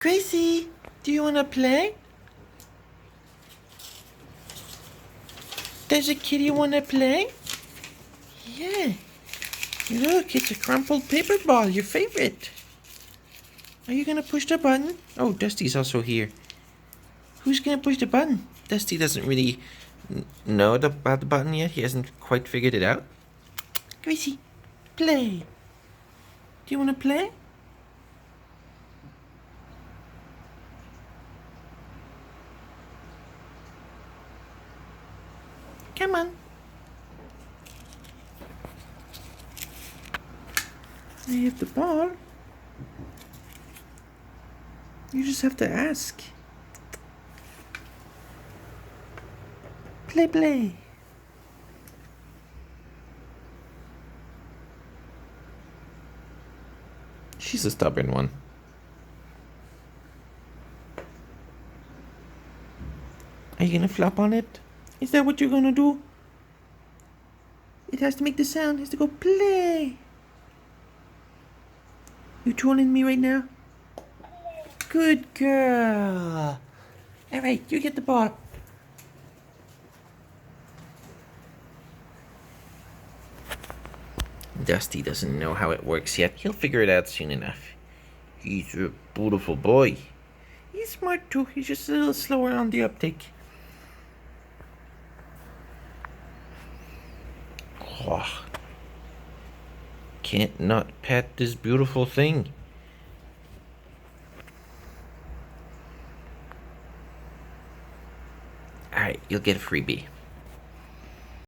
Gracie, do you want to play? Does a kitty want to play? Yeah. Look, it's a crumpled paper ball, your favorite. Are you going to push the button? Oh, Dusty's also here. Who's going to push the button? Dusty doesn't really know about the button yet. He hasn't quite figured it out. Gracie, play. Do you want to play? Come on. I have the ball. You just have to ask. Play, play. She's a stubborn one. Are you gonna flop on it? Is that what you're gonna do? It has to make the sound. It has to go play. You trolling me right now? Good girl. All right, you get the ball. Dusty doesn't know how it works yet. He'll figure it out soon enough. He's a beautiful boy. He's smart too. He's just a little slower on the uptake. Oh, can't not pet this beautiful thing. Alright, you'll get a freebie.